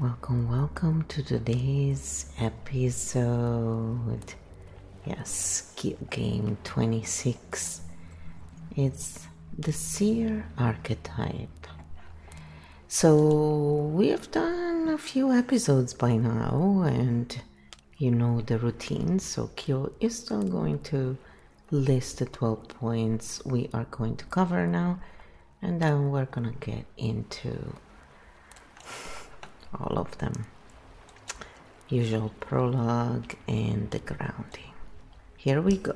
Welcome to today's episode. Yes, Game 26. It's the Seer Archetype. So we have done a few episodes by now, and you know the routine. So Kyo is still going to list the 12 points we are going to cover now, and then we're gonna get into all of them. Usual prologue and the grounding. Here we go.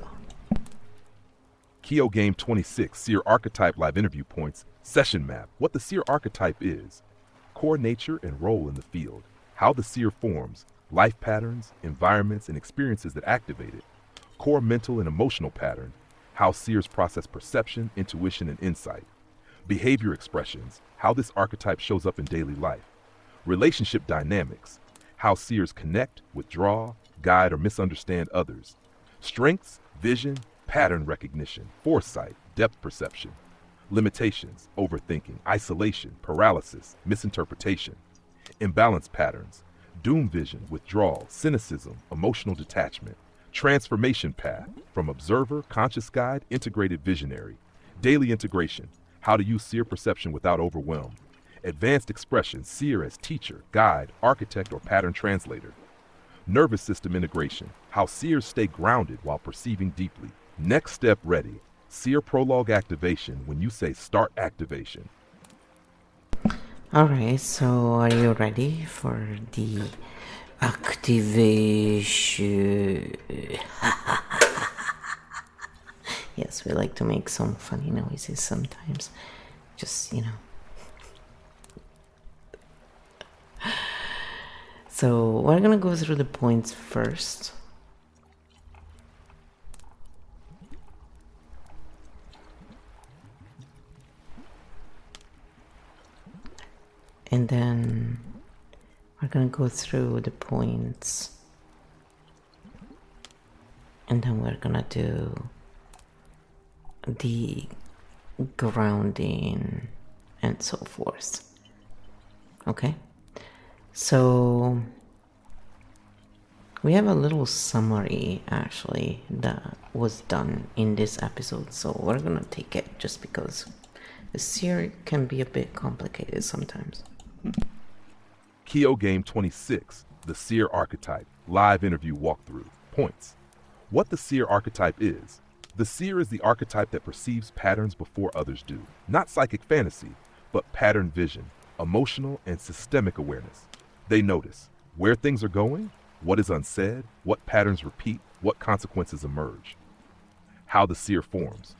Kyo Game 26, Seer Archetype Live Interview Points, Session Map. What the Seer Archetype is. Core nature and role in the field. How the Seer forms. Life patterns, environments, and experiences that activate it. Core mental and emotional pattern. How Seers process perception, intuition, and insight. Behavior expressions. How this archetype shows up in daily life. Relationship dynamics. How Seers connect, withdraw, guide, or misunderstand others. Strengths, vision, pattern recognition, foresight, depth perception. Limitations, overthinking, isolation, paralysis, misinterpretation. Imbalance patterns, doom vision, withdrawal, cynicism, emotional detachment. Transformation path, from observer, conscious guide, integrated visionary. Daily integration, how to use Seer perception without overwhelm. Advanced expression, Seer as teacher, guide, architect, or pattern translator. Nervous system integration, how Seers stay grounded while perceiving deeply. Next step ready, Seer prologue activation when you say start activation. Alright, so are you ready for the activation? Yes, we like to make some funny noises sometimes. Just, So we're gonna go through the points first. And then we're gonna go through the points. And then we're gonna do the grounding and so forth. Okay? So we have a little summary actually that was done in this episode, so we're gonna take it just because the Seer can be a bit complicated sometimes. Kyo Game 26, the Seer Archetype, live interview walkthrough. Points. What the Seer Archetype is. The Seer is the archetype that perceives patterns before others do. Not psychic fantasy, but pattern vision, emotional and systemic awareness. They notice where things are going, what is unsaid, what patterns repeat, what consequences emerge. How the Seer forms.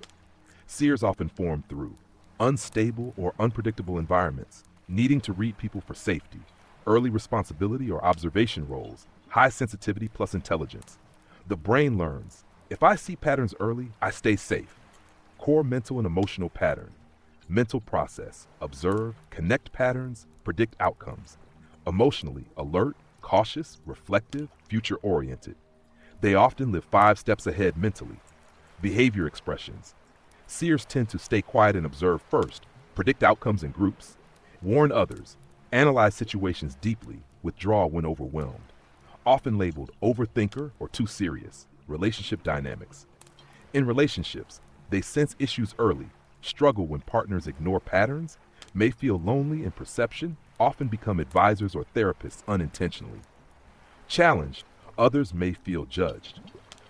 Seers often form through unstable or unpredictable environments, needing to read people for safety, early responsibility or observation roles, high sensitivity plus intelligence. The brain learns, if I see patterns early, I stay safe. Core mental and emotional pattern. Mental process, observe, connect patterns, predict outcomes. Emotionally, alert, cautious, reflective, future-oriented. They often live 5 steps ahead mentally. Behavior expressions. Seers tend to stay quiet and observe first, predict outcomes in groups, warn others, analyze situations deeply, withdraw when overwhelmed. Often labeled overthinker or too serious. Relationship dynamics. In relationships, they sense issues early, struggle when partners ignore patterns, may feel lonely in perception, often become advisors or therapists unintentionally. Challenge, others may feel judged.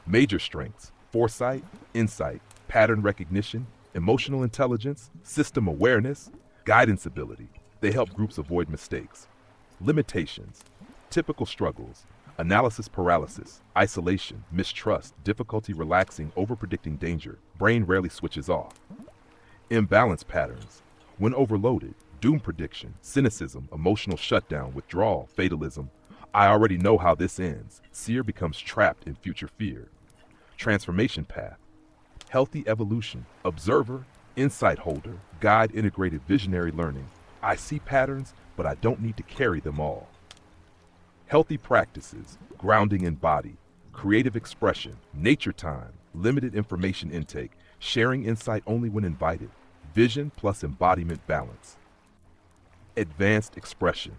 Major strengths, foresight, insight, pattern recognition, emotional intelligence, system awareness, guidance ability. They help groups avoid mistakes. Limitations, typical struggles, analysis paralysis, isolation, mistrust, difficulty relaxing, overpredicting danger, brain rarely switches off. Imbalance patterns, when overloaded, doom prediction, cynicism, emotional shutdown, withdrawal, fatalism. I already know how this ends. Seer becomes trapped in future fear. Transformation path, healthy evolution, observer, insight holder, guide integrated visionary learning. I see patterns, but I don't need to carry them all. Healthy practices, grounding in body, creative expression, nature time, limited information intake, sharing insight only when invited, vision plus embodiment balance. Advanced expression,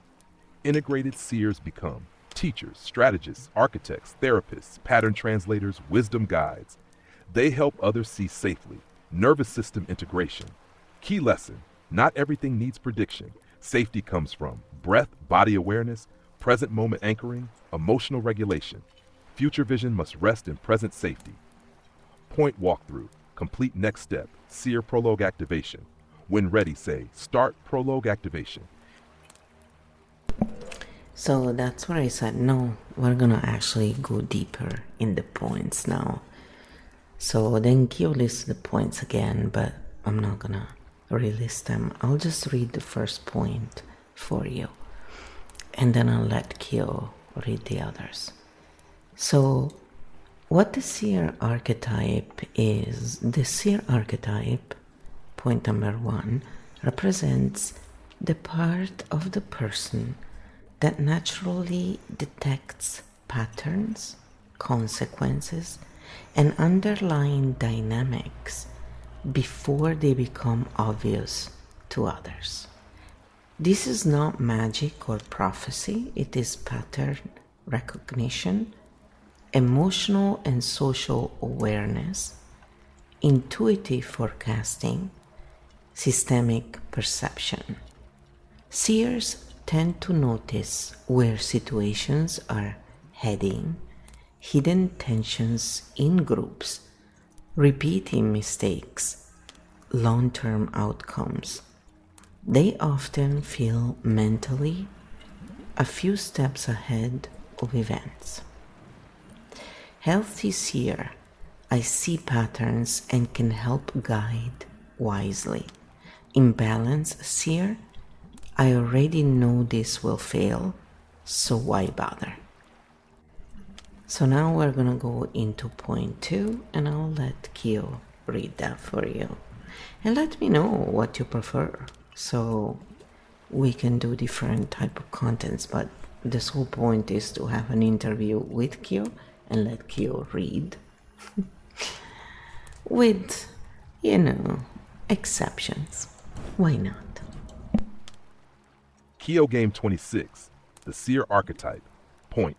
Integrated seers become teachers, strategists, architects, therapists, pattern translators, wisdom guides. They help others see safely. Nervous system integration. Key lesson: not everything needs prediction. Safety comes from breath, body awareness, present moment anchoring, emotional regulation. Future vision must rest in present safety. Point walkthrough. Complete next step. Seer prologue activation. When ready, say, start prologue activation. So that's where I said, no, we're gonna actually go deeper in the points now. So then Kyo lists the points again, but I'm not gonna relist them. I'll just read the first point for you, and then I'll let Kyo read the others. So what the Seer archetype is, the Seer archetype, point number 1, represents the part of the person that naturally detects patterns, consequences, and underlying dynamics before they become obvious to others. This is not magic or prophecy, it is pattern recognition, emotional and social awareness, intuitive forecasting, systemic perception. Seers tend to notice where situations are heading, hidden tensions in groups, repeating mistakes, long-term outcomes. They often feel mentally a few steps ahead of events. Healthy seer, I see patterns and can help guide wisely. Imbalanced seer, I already know this will fail, so why bother? So now we're gonna go into point 2, and I'll let Kyo read that for you. And let me know what you prefer, so we can do different type of contents, but this whole point is to have an interview with Kyo and let Kyo read. With, exceptions. Why not? Kyo Game 26, the Seer Archetype. Point: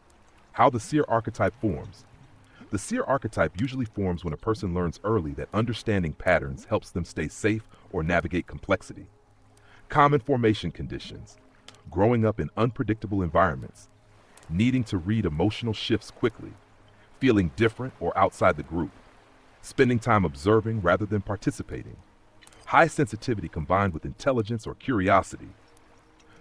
how the Seer Archetype forms. The Seer Archetype usually forms when a person learns early that understanding patterns helps them stay safe or navigate complexity. Common formation conditions: growing up in unpredictable environments, needing to read emotional shifts quickly, feeling different or outside the group, spending time observing rather than participating, high sensitivity combined with intelligence or curiosity.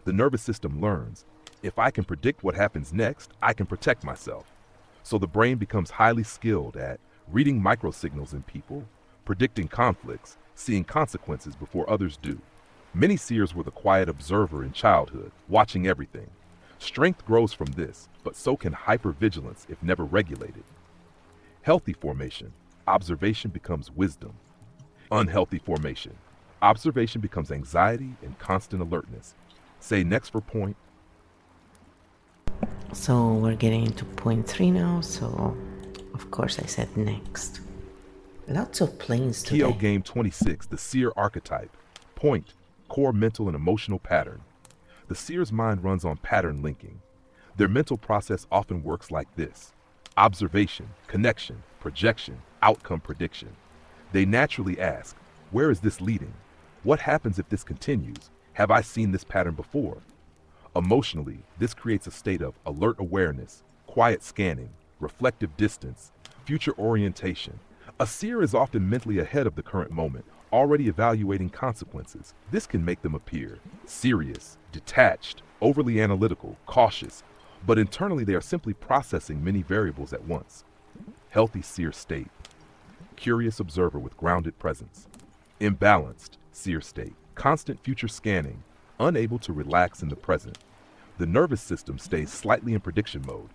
The nervous system learns, if I can predict what happens next, I can protect myself. So the brain becomes highly skilled at reading microsignals in people, predicting conflicts, seeing consequences before others do. Many seers were the quiet observer in childhood, watching everything. Strength grows from this, but so can hypervigilance if never regulated. Healthy formation: observation becomes wisdom. Unhealthy formation: observation becomes anxiety and constant alertness. Say next for point. So we're getting into point 3 now, so of course I said next. Lots of planes today. Kyo Game 26, the Seer Archetype. Point: core mental and emotional pattern. The seer's mind runs on pattern linking. Their mental process often works like this: observation, connection, projection, outcome prediction. They naturally ask, where is this leading? What happens if this continues? Have I seen this pattern before? Emotionally, this creates a state of alert awareness, quiet scanning, reflective distance, future orientation. A seer is often mentally ahead of the current moment, already evaluating consequences. This can make them appear serious, detached, overly analytical, cautious, but internally they are simply processing many variables at once. Healthy seer state: curious observer with grounded presence. Imbalanced seer state: constant future scanning, unable to relax in the present. The nervous system stays slightly in prediction mode.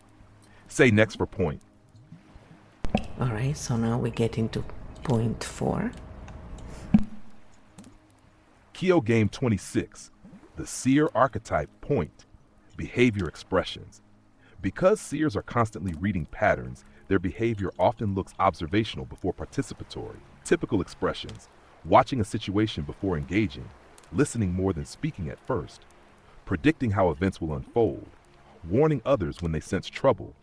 Say next for point. Alright, so now we get into point 4. Kyo Game 26, the Seer Archetype. Point: behavior expressions. Because seers are constantly reading patterns, their behavior often looks observational before participatory. Typical expressions: watching a situation before engaging, listening more than speaking at first, predicting how events will unfold, warning others when they sense trouble,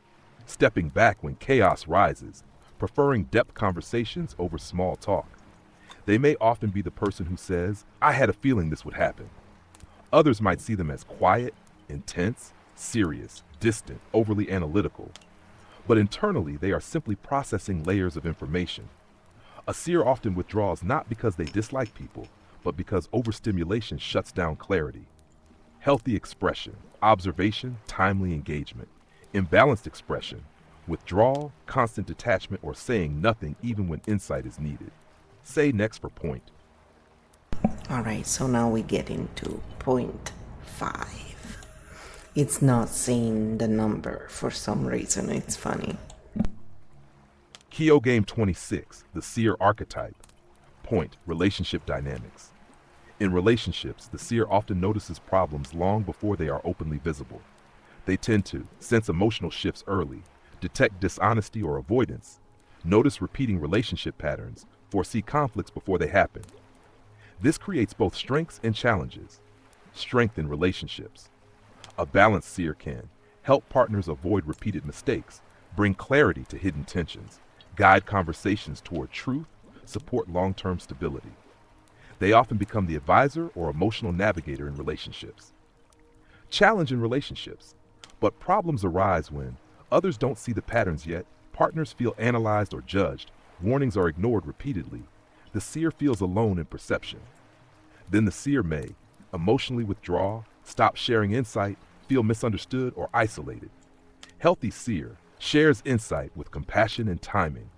stepping back when chaos rises, preferring depth conversations over small talk. They may often be the person who says, "I had a feeling this would happen." Others might see them as quiet, intense, serious, distant, overly analytical. But internally, they are simply processing layers of information. A seer often withdraws not because they dislike people, but because overstimulation shuts down clarity. Healthy expression, observation, timely engagement. Imbalanced expression, withdrawal, constant detachment, or saying nothing even when insight is needed. Say next for point. Alright, so now we get into point 5. It's not saying the number for some reason, it's funny. Kyo Game 26, the Seer Archetype. Point, relationship dynamics. In relationships, the seer often notices problems long before they are openly visible. They tend to sense emotional shifts early, detect dishonesty or avoidance, notice repeating relationship patterns, foresee conflicts before they happen. This creates both strengths and challenges. Strength in relationships. A balanced seer can help partners avoid repeated mistakes, bring clarity to hidden tensions, guide conversations toward truth, support long-term stability. They often become the advisor or emotional navigator in relationships. Challenge in relationships. But problems arise when others don't see the patterns yet, partners feel analyzed or judged, warnings are ignored repeatedly, the seer feels alone in perception. Then the seer may emotionally withdraw, stop sharing insight, feel misunderstood or isolated. Healthy seer shares insight with compassion and timing.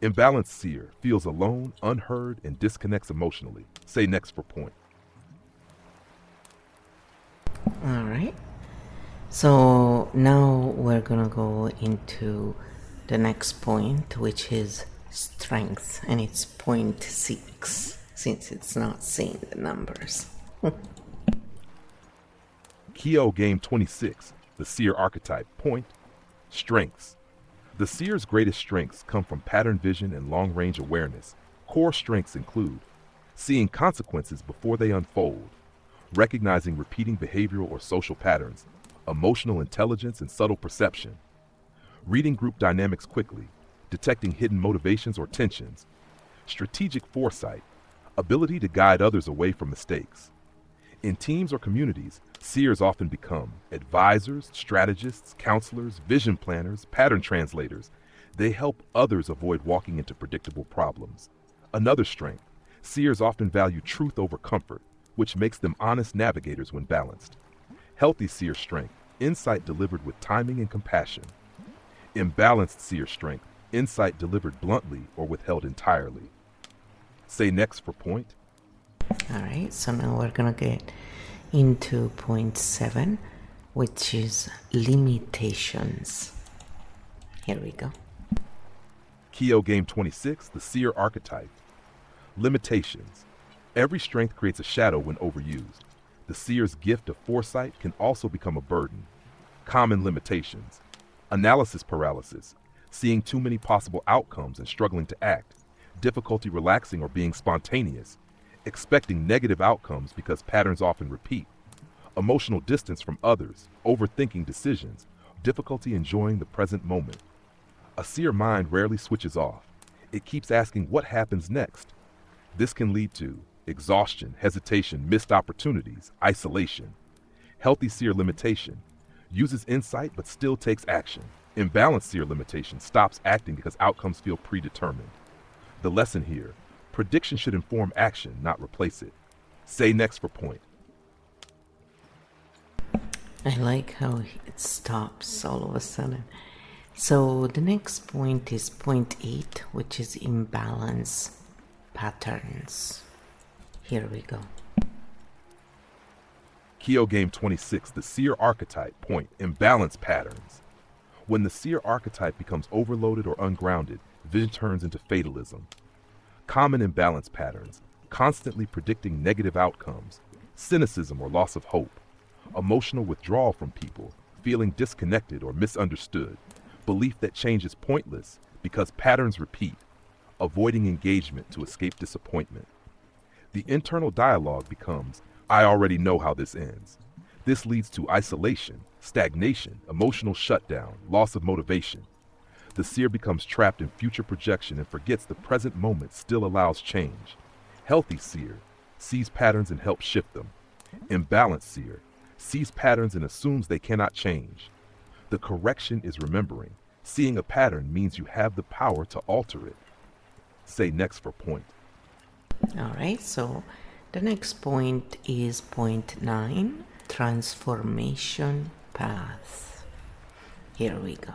Imbalanced seer feels alone, unheard, and disconnects emotionally. Say next for point. Alright, so now we're gonna go into the next point, which is strength, and it's point 6, since it's not saying the numbers. Kyo Game 26, the Seer Archetype. Point, strengths. The seer's greatest strengths come from pattern vision and long-range awareness. Core strengths include seeing consequences before they unfold, recognizing repeating behavioral or social patterns, emotional intelligence and subtle perception, reading group dynamics quickly, detecting hidden motivations or tensions, strategic foresight, ability to guide others away from mistakes. In teams or communities, seers often become advisors, strategists, counselors, vision planners, pattern translators. They help others avoid walking into predictable problems. Another strength, seers often value truth over comfort, which makes them honest navigators when balanced. Healthy seer strength, insight delivered with timing and compassion. Imbalanced seer strength, insight delivered bluntly or withheld entirely. Say next for point. Alright, so now we're gonna get into point 7, which is limitations. Here we go. Kyo Game 26, the Seer Archetype. Limitations. Every strength creates a shadow when overused. The seer's gift of foresight can also become a burden. Common limitations. Analysis paralysis, seeing too many possible outcomes and struggling to act. Difficulty relaxing or being spontaneous. Expecting negative outcomes because patterns often repeat. Emotional distance from others, overthinking decisions, difficulty enjoying the present moment. A seer mind rarely switches off. It keeps asking what happens next. This can lead to exhaustion, hesitation, missed opportunities, isolation. Healthy seer limitation uses insight but still takes action. Imbalanced seer limitation stops acting because outcomes feel predetermined. The lesson here, prediction should inform action, not replace it. Say next for point. I like how it stops all of a sudden. So the next point is point 8, which is imbalance patterns. Here we go. Kyo Game 26, the Seer Archetype. Point, imbalance patterns. When the Seer Archetype becomes overloaded or ungrounded, vision turns into fatalism. Common imbalance patterns, constantly predicting negative outcomes, cynicism or loss of hope, emotional withdrawal from people, feeling disconnected or misunderstood, belief that change is pointless because patterns repeat, avoiding engagement to escape disappointment. The internal dialogue becomes, I already know how this ends. This leads to isolation, stagnation, emotional shutdown, loss of motivation. The seer becomes trapped in future projection and forgets the present moment still allows change. Healthy seer sees patterns and helps shift them. Imbalanced seer sees patterns and assumes they cannot change. The correction is remembering. Seeing a pattern means you have the power to alter it. Say next for point. All right, so the next point is point 9, transformation path. Here we go.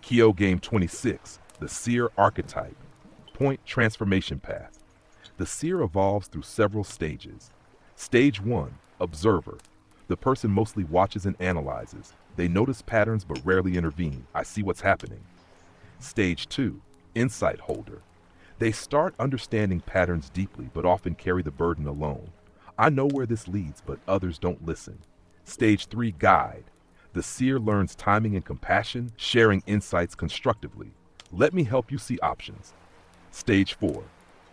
Kyo Game 26, the Seer Archetype. Point transformation path. The seer evolves through several stages. Stage 1, observer. The person mostly watches and analyzes. They notice patterns but rarely intervene. I see what's happening. Stage 2, insight holder. They start understanding patterns deeply but often carry the burden alone. I know where this leads, but others don't listen. Stage 3, guide. The seer learns timing and compassion, sharing insights constructively. Let me help you see options. Stage 4,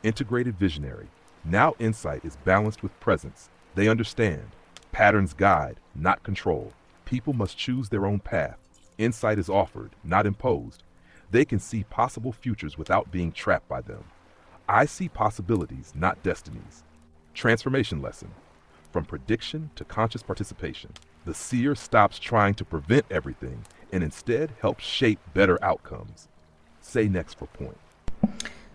integrated visionary. Now insight is balanced with presence. They understand. Patterns guide, not control. People must choose their own path. Insight is offered, not imposed. They can see possible futures without being trapped by them. I see possibilities, not destinies. Transformation lesson. From prediction to conscious participation, the seer stops trying to prevent everything and instead helps shape better outcomes. Say next for point.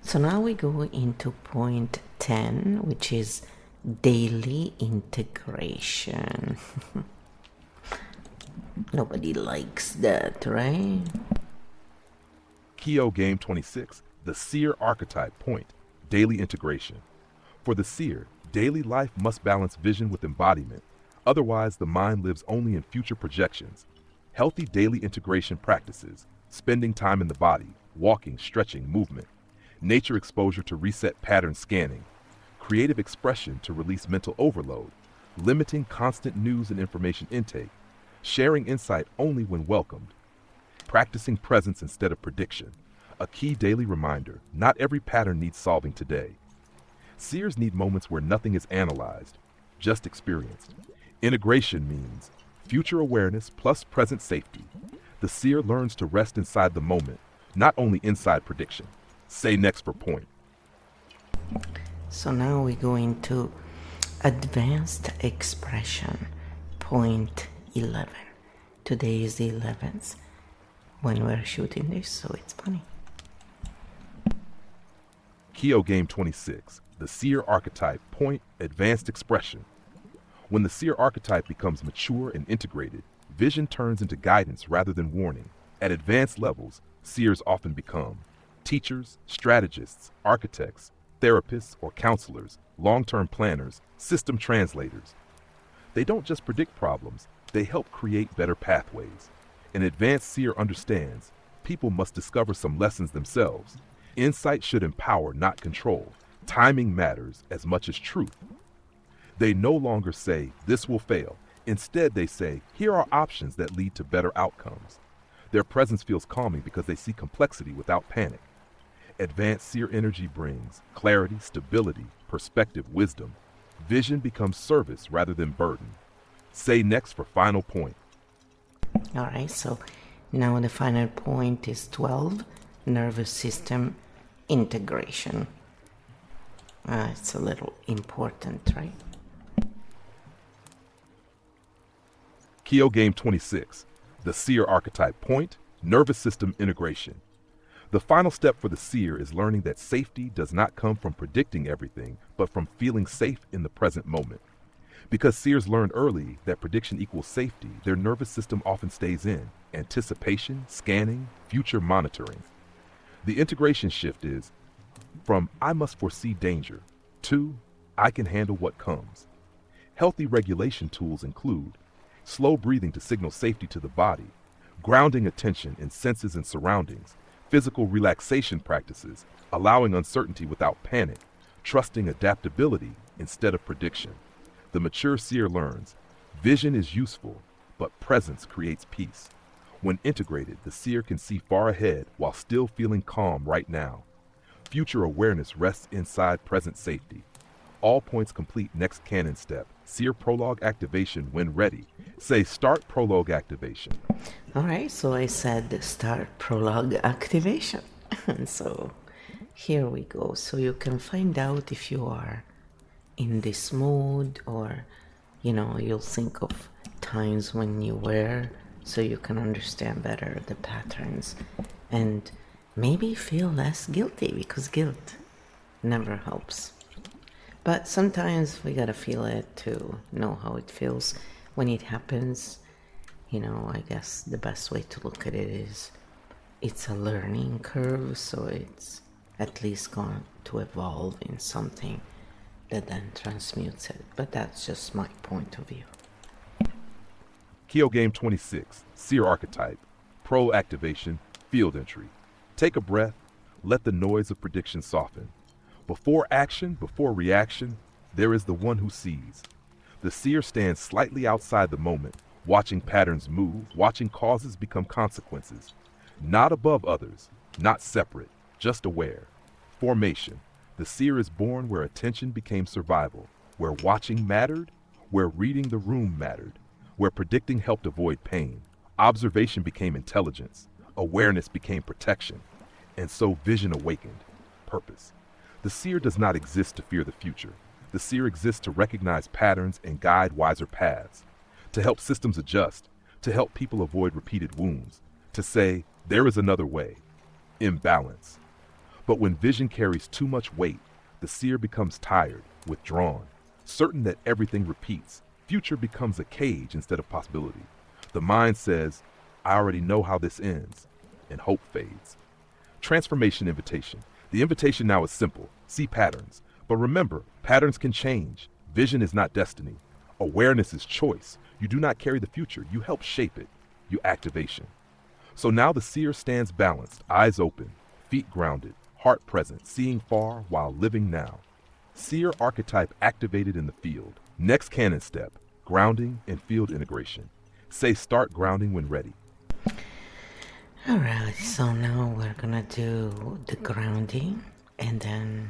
So now we go into point 10, which is daily integration. Nobody likes that, right? Kyo Game 26, the Seer Archetype point, daily integration. For the seer, daily life must balance vision with embodiment. Otherwise, the mind lives only in future projections. Healthy daily integration practices, spending time in the body, walking, stretching, movement, nature exposure to reset pattern scanning, creative expression to release mental overload, limiting constant news and information intake, sharing insight only when welcomed, practicing presence instead of prediction. A key daily reminder, not every pattern needs solving today. Seers need moments where nothing is analyzed, just experienced. Integration means future awareness plus present safety. The seer learns to rest inside the moment, not only inside prediction. Say next for point. So now we go into advanced expression, point 11. Today is the 11th when we're shooting this, so it's funny. Kyo Game 26, the Seer Archetype point, advanced expression. When the Seer Archetype becomes mature and integrated, vision turns into guidance rather than warning. At advanced levels, seers often become teachers, strategists, architects, therapists or counselors, long-term planners, system translators. They don't just predict problems, they help create better pathways. An advanced seer understands people must discover some lessons themselves. Insight should empower, not control. Timing matters as much as truth. They no longer say, this will fail. Instead, they say, here are options that lead to better outcomes. Their presence feels calming because they see complexity without panic. Advanced seer energy brings clarity, stability, perspective, wisdom. Vision becomes service rather than burden. Say next for final point. All right, so now the final point is 12, nervous system integration. It's a little important, right? Kyo Game 26, the Seer Archetype point, nervous system integration. The final step for the seer is learning that safety does not come from predicting everything, but from feeling safe in the present moment. Because seers learned early that prediction equals safety, their nervous system often stays in anticipation, scanning, future monitoring. The integration shift is from I must foresee danger to I can handle what comes. Healthy regulation tools include slow breathing to signal safety to the body, grounding attention in senses and surroundings, physical relaxation practices, allowing uncertainty without panic, trusting adaptability instead of prediction. The mature seer learns, vision is useful, but presence creates peace. When integrated, the seer can see far ahead while still feeling calm right now. Future awareness rests inside present safety. All points complete. Next canon step. Seer prologue activation when ready. Say start prologue activation. Alright, so I said start prologue activation. And so here we go. So you can find out if you are in this mood, or you'll think of times when you were, so you can understand better the patterns and maybe feel less guilty, because guilt never helps. But sometimes we gotta feel it to know how it feels when it happens. I guess the best way to look at it is it's a learning curve, so it's at least going to evolve in something that then transmutes it. But that's just my point of view. Kyo Game 26, Seer Archetype, Pro Activation, Field Entry. Take a breath, let the noise of prediction soften. Before action, before reaction, there is the one who sees. The seer stands slightly outside the moment, watching patterns move, watching causes become consequences. Not above others, not separate, just aware. Formation. The seer is born where attention became survival, where watching mattered, where reading the room mattered, where predicting helped avoid pain. Observation became intelligence, awareness became protection, and so vision awakened. Purpose. The seer does not exist to fear the future. The seer exists to recognize patterns and guide wiser paths, to help systems adjust, to help people avoid repeated wounds, to say, there is another way. Imbalance. But when vision carries too much weight, the seer becomes tired, withdrawn, certain that everything repeats. Future becomes a cage instead of possibility. The mind says, I already know how this ends, and hope fades. Transformation invitation. The invitation now is simple. See patterns. But remember, patterns can change. Vision is not destiny. Awareness is choice. You do not carry the future. You help shape it. You activation. So now the seer stands balanced, eyes open, feet grounded, heart present, seeing far while living now. Seer archetype activated in the field. Next canon step, grounding and field integration. Say start grounding when ready. Alright, so now we're gonna do the grounding, and then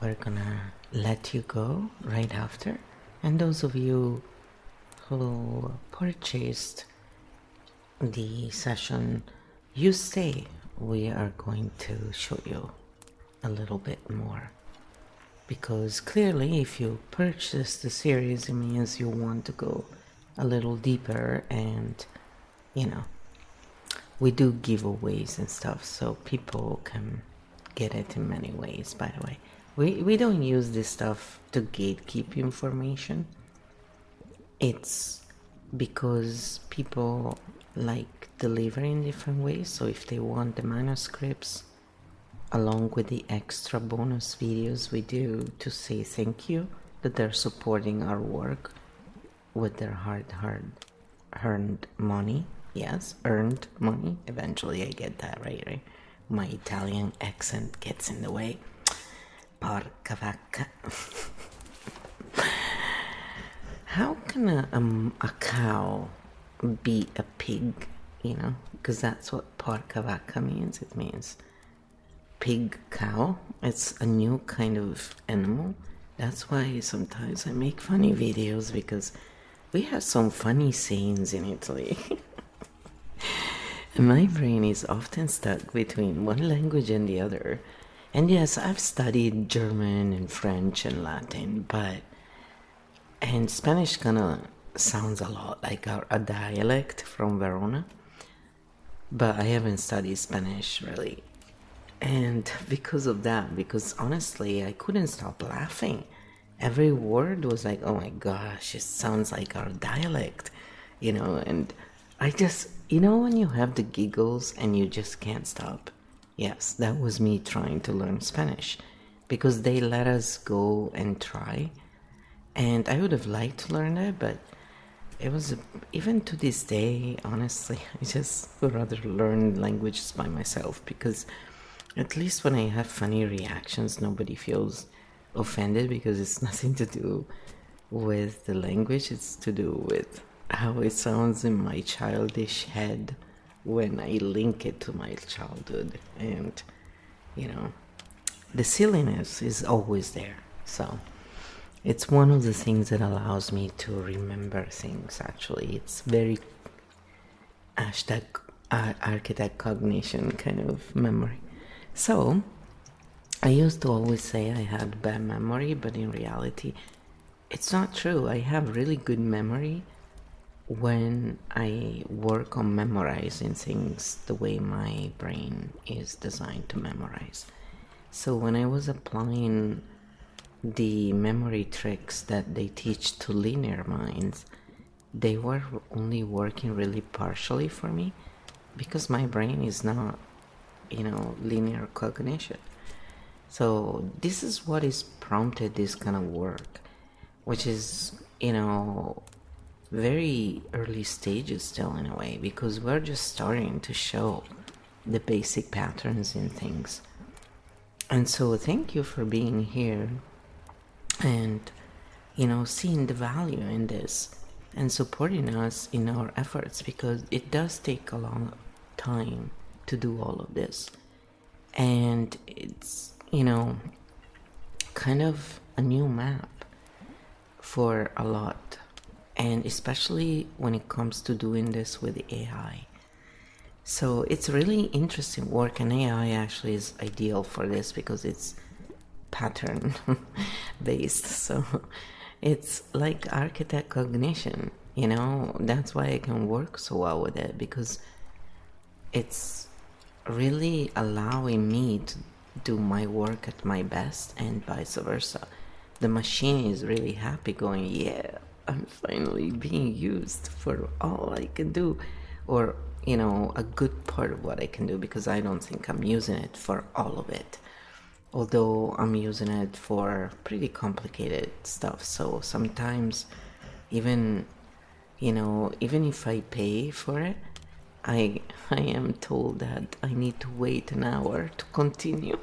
we're gonna let you go right after. And those of you who purchased the session, you stay. We are going to show you a little bit more, because clearly if you purchase the series, it means you want to go a little deeper, and we do giveaways and stuff, so people can get it in many ways. By the way, we don't use this stuff to gatekeep information. It's because people like delivering different ways. So if they want the manuscripts along with the extra bonus videos we do to say thank you that they're supporting our work with their hard earned money. Yes, earned money. Eventually I get that right? My Italian accent gets in the way. Porca vacca. How can a cow be a pig? Because that's what porca vacca means. It means pig cow. It's a new kind of animal. That's why sometimes I make funny videos, because we have some funny sayings in Italy. And my brain is often stuck between one language and the other. And yes, I've studied German and French and Latin, and Spanish kind of sounds a lot like a dialect from Verona. But I haven't studied Spanish really. And because of that, because honestly, I couldn't stop laughing. Every word was like, oh my gosh, it sounds like our dialect, and I just, when you have the giggles and you just can't stop. Yes, that was me trying to learn Spanish, because they let us go and try. And I would have liked to learn it, but it was, even to this day, honestly, I just would rather learn languages by myself, because at least when I have funny reactions, nobody feels offended, because it's nothing to do with the language, it's to do with how it sounds in my childish head when I link it to my childhood. And the silliness is always there. So It's one of the things that allows me to remember things, actually. It's very hashtag architect cognition kind of memory. So, I used to always say I had bad memory, but in reality, it's not true. I have really good memory when I work on memorizing things the way my brain is designed to memorize. So when I was applying the memory tricks that they teach to linear minds, they were only working really partially for me because my brain is not, linear cognition. So this is what is prompted this kind of work, which is, very early stages still in a way, because we're just starting to show the basic patterns in things. And so thank you for being here and, seeing the value in this and supporting us in our efforts, because it does take a long time to do all of this. And it's, kind of a new map for a lot. And especially when it comes to doing this with AI. So it's really interesting work, and AI actually is ideal for this because it's pattern based. So it's like architect cognition, that's why I can work so well with it, because it's really allowing me to do my work at my best and vice versa. The machine is really happy going, yeah, I'm finally being used for all I can do, or, a good part of what I can do, because I don't think I'm using it for all of it. Although I'm using it for pretty complicated stuff. So sometimes even, even if I pay for it, I am told that I need to wait an hour to continue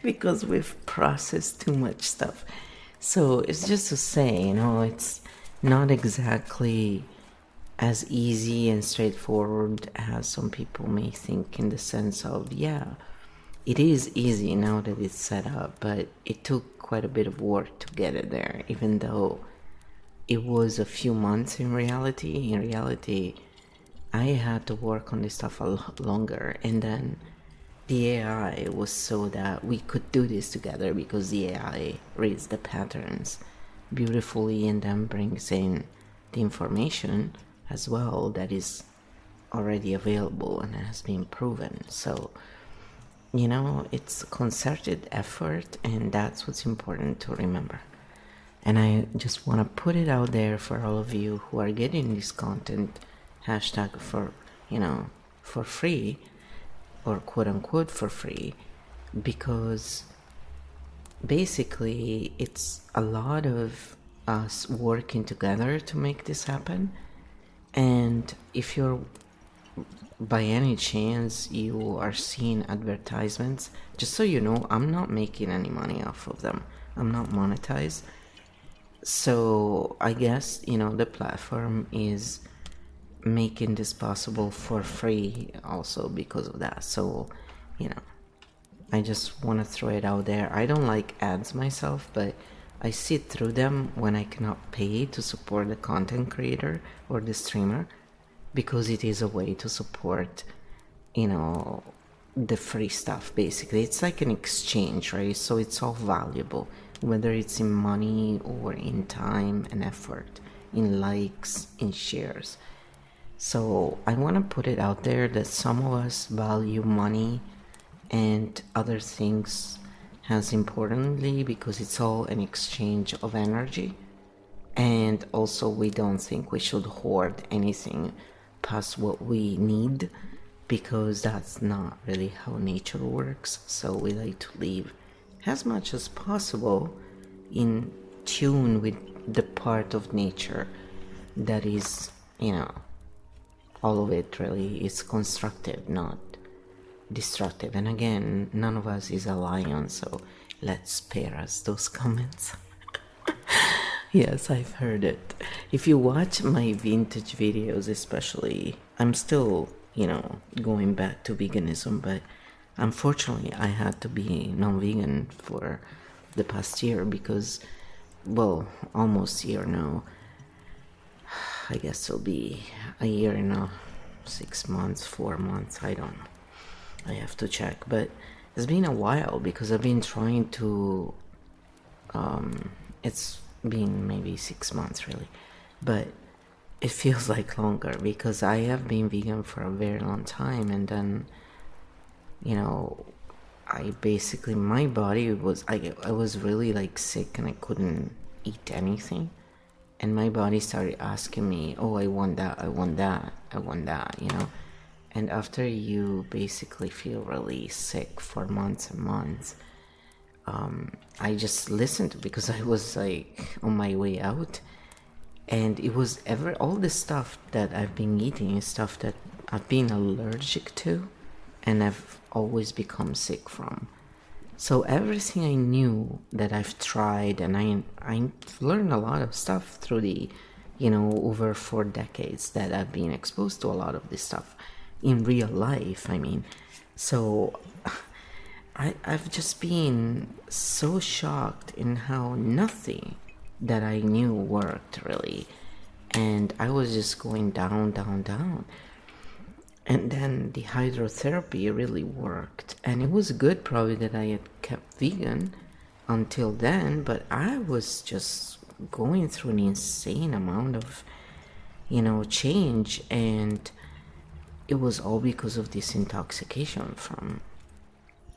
because we've processed too much stuff. So it's just to say, it's not exactly as easy and straightforward as some people may think, in the sense of, yeah, it is easy now that it's set up, but it took quite a bit of work to get it there, even though it was a few months in reality. In reality, I had to work on this stuff a lot longer, and then the AI was so that we could do this together, because the AI reads the patterns beautifully and then brings in the information as well that is already available and has been proven. So, it's a concerted effort, and that's what's important to remember. And I just want to put it out there for all of you who are getting this content hashtag for free, or quote unquote for free, because basically it's a lot of us working together to make this happen. And if you're, by any chance, you are seeing advertisements, just so you know, I'm not making any money off of them. I'm not monetized. So I guess, the platform is making this possible for free also because of that. So, I just want to throw it out there. I don't like ads myself, but I sit through them when I cannot pay to support the content creator or the streamer, because it is a way to support, the free stuff. Basically, it's like an exchange, right? So it's all valuable, whether it's in money or in time and effort, in likes, in shares. So I want to put it out there that some of us value money and other things as importantly, because it's all an exchange of energy. And also, we don't think we should hoard anything past what we need, because that's not really how nature works. So we like to live as much as possible in tune with the part of nature that is, all of it really is constructive, not destructive. And again, none of us is a lion, so let's spare us those comments. Yes, I've heard it. If you watch my vintage videos especially, I'm still, going back to veganism, but unfortunately I had to be non-vegan for the past year because, well, almost a year now. I guess it'll be a year and 6 months, 4 months, I don't know. I have to check, but it's been a while because I've been trying to, it's been maybe 6 months really, but it feels like longer because I have been vegan for a very long time, and then, I basically, my body was, I was really like sick and I couldn't eat anything, and my body started asking me, oh, I want that, I want that, I want that, and after you basically feel really sick for months and months, I just listened because I was like on my way out, and it was all the stuff that I've been eating is stuff that I've been allergic to and I've always become sick from. So everything I knew that I've tried, and I learned a lot of stuff through the, over 4 decades that I've been exposed to a lot of this stuff in real life, I mean. So I've just been so shocked in how nothing that I knew worked really, and I was just going down, down, down. And then the hydrotherapy really worked, and it was good probably that I had kept vegan until then, but I was just going through an insane amount of, change, and it was all because of this intoxication from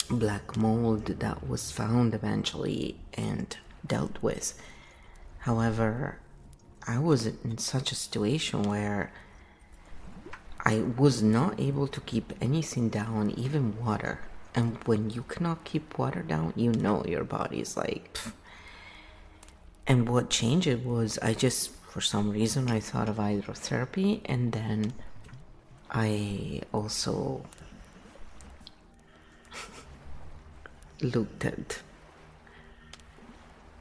black mold that was found eventually and dealt with. However, I was in such a situation where I was not able to keep anything down, even water. And when you cannot keep water down, your body's like, pff. And what changed it was for some reason, I thought of hydrotherapy, and then I also looked at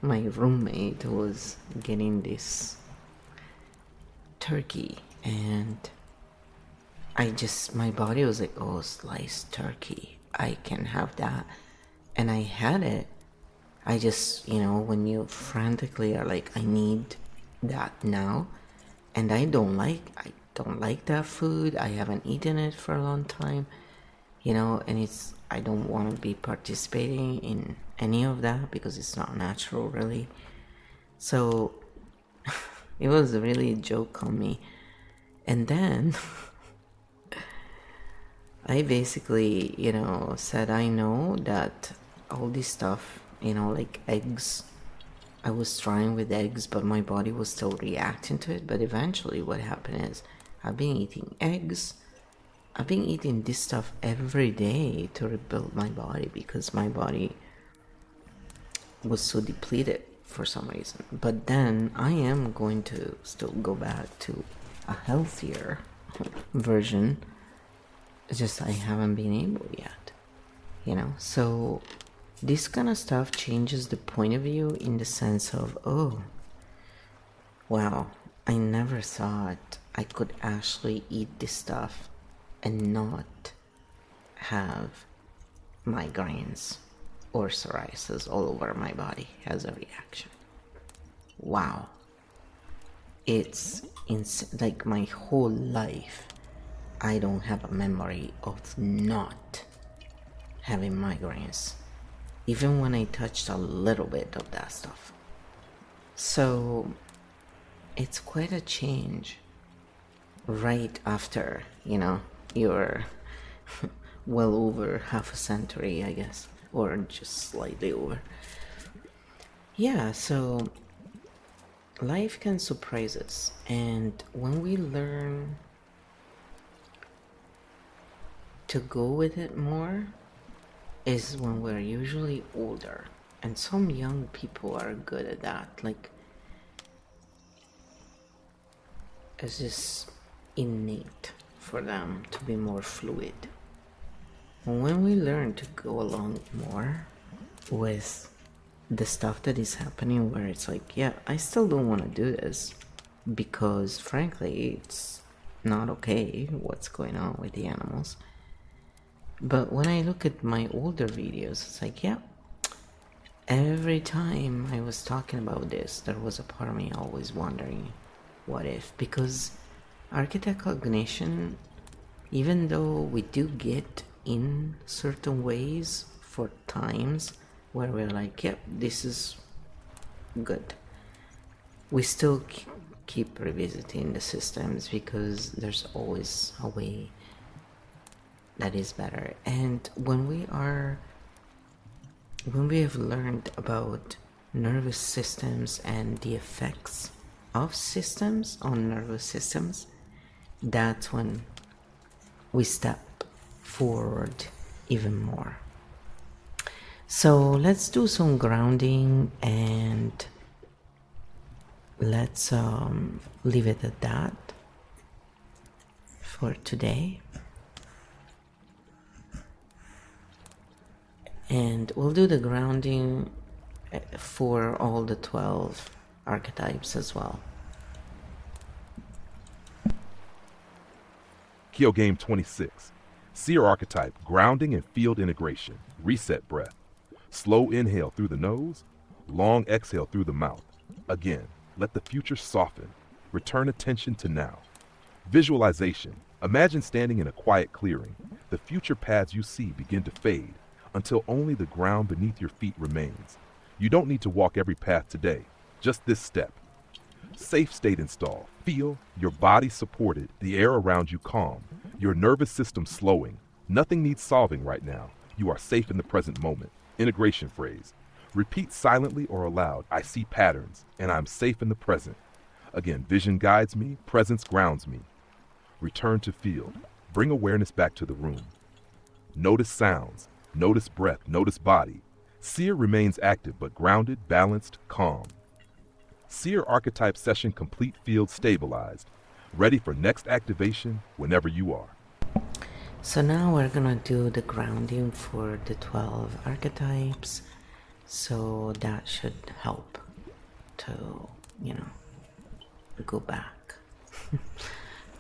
my roommate who was getting this turkey, and my body was like, oh, sliced turkey, I can have that. And I had it. I just, when you frantically are like, I need that now, and I don't like that food. I haven't eaten it for a long time, and I don't want to be participating in any of that because it's not natural really. So it was really a joke on me. And then I basically, said, I know that all this stuff, like eggs, I was trying with eggs, but my body was still reacting to it. But eventually what happened is I've been eating eggs. I've been eating this stuff every day to rebuild my body because my body was so depleted for some reason. But then I am going to still go back to a healthier version. It's just I haven't been able yet, So this kind of stuff changes the point of view in the sense of, oh, wow, I never thought I could actually eat this stuff and not have migraines or psoriasis all over my body as a reaction. Wow. It's like my whole life I don't have a memory of not having migraines, even when I touched a little bit of that stuff. So it's quite a change right after, you're well over half a century, I guess, or just slightly over. Yeah, so life can surprise us, and when we learn to go with it more is when we're usually older, and some young people are good at that. Like, it's just innate for them to be more fluid. And when we learn to go along more with the stuff that is happening, where it's like, yeah, I still don't want to do this because frankly it's not okay what's going on with the animals. But when I look at my older videos, it's like, yeah, every time I was talking about this, there was a part of me always wondering, what if? Because architect cognition, even though we do get in certain ways for times where we're like, yep, this is good, we still keep revisiting the systems because there's always a way that is better. And when we have learned about nervous systems and the effects of systems on nervous systems, that's when we step forward even more. So let's do some grounding and let's leave it at that for today. And we'll do the grounding for all the 12 archetypes as well. Kyo Game 26. Seer Archetype, grounding and field integration. Reset breath. Slow inhale through the nose, long exhale through the mouth. Again, let the future soften. Return attention to now. Visualization. Imagine standing in a quiet clearing. The future paths you see begin to fade until only the ground beneath your feet remains. You don't need to walk every path today, just this step. Safe state installed. Feel your body supported, the air around you calm, your nervous system slowing. Nothing needs solving right now. You are safe in the present moment. Integration phrase. Repeat silently or aloud, I see patterns, and I'm safe in the present. Again, vision guides me, presence grounds me. Return to field. Bring awareness back to the room. Notice sounds, notice breath, notice body. Seer remains active but grounded, balanced, calm. Seer Archetype session complete, field stabilized. Ready for next activation whenever you are. So now we're gonna do the grounding for the 12 archetypes. So that should help to, go back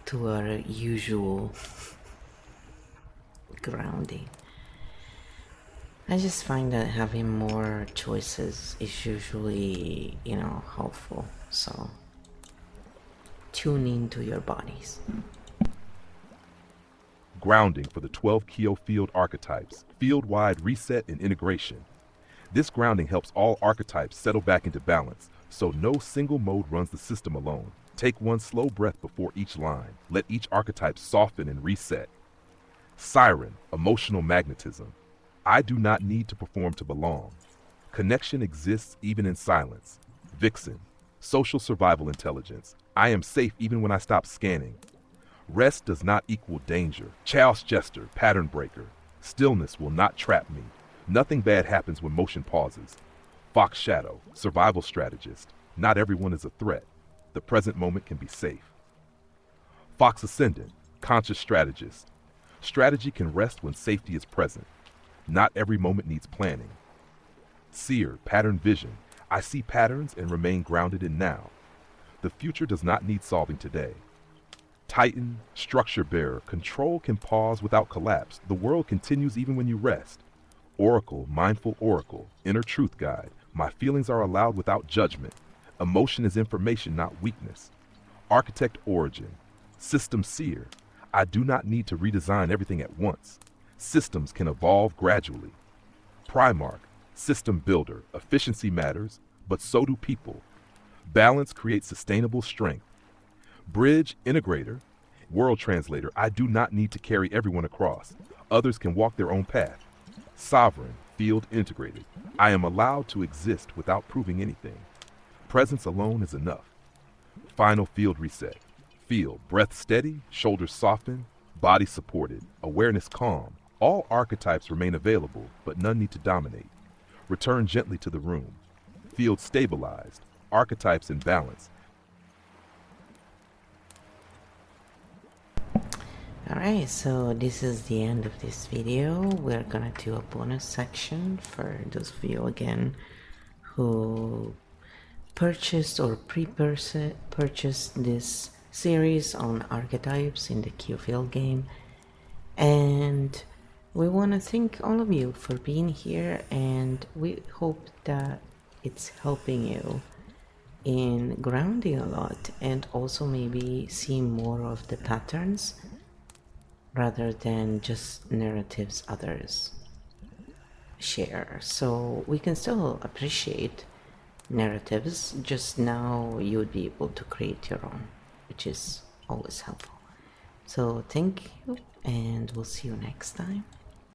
to our usual grounding. I just find that having more choices is usually, helpful. So tune into your bodies. Grounding for the 12 Kyo field archetypes, field-wide reset and integration. This grounding helps all archetypes settle back into balance, so no single mode runs the system alone. Take one slow breath before each line. Let each archetype soften and reset. Siren, emotional magnetism. I do not need to perform to belong. Connection exists even in silence. Vixen, social survival intelligence. I am safe even when I stop scanning. Rest does not equal danger. Chaos Jester, pattern breaker. Stillness will not trap me. Nothing bad happens when motion pauses. Fox Shadow, survival strategist. Not everyone is a threat. The present moment can be safe. Fox Ascendant, conscious strategist. Strategy can rest when safety is present. Not every moment needs planning. Seer, pattern vision. I see patterns and remain grounded in now. The future does not need solving today. Titan, structure bearer. Control can pause without collapse. The world continues even when you rest. Oracle, mindful oracle. Inner truth guide. My feelings are allowed without judgment. Emotion is information, not weakness. Architect origin. System seer. I do not need to redesign everything at once. Systems can evolve gradually. Primarch, system builder. Efficiency matters, but so do people. Balance creates sustainable strength. Bridge, integrator. World translator. I do not need to carry everyone across. Others can walk their own path. Sovereign, field integrated. I am allowed to exist without proving anything. Presence alone is enough. Final field reset. Field, breath steady, shoulders soften, body supported, awareness calm. All archetypes remain available, but none need to dominate. Return gently to the room. Field stabilized, archetypes in balance. Alright, so this is the end of this video. We're gonna do a bonus section for those of you again who purchased or purchased this series on archetypes in the Q-Field game. And We want to thank all of you for being here, and we hope that it's helping you in grounding a lot and also maybe seeing more of the patterns rather than just narratives others share. So we can still appreciate narratives, just now you would be able to create your own, which is always helpful. So thank you, and we'll see you next time.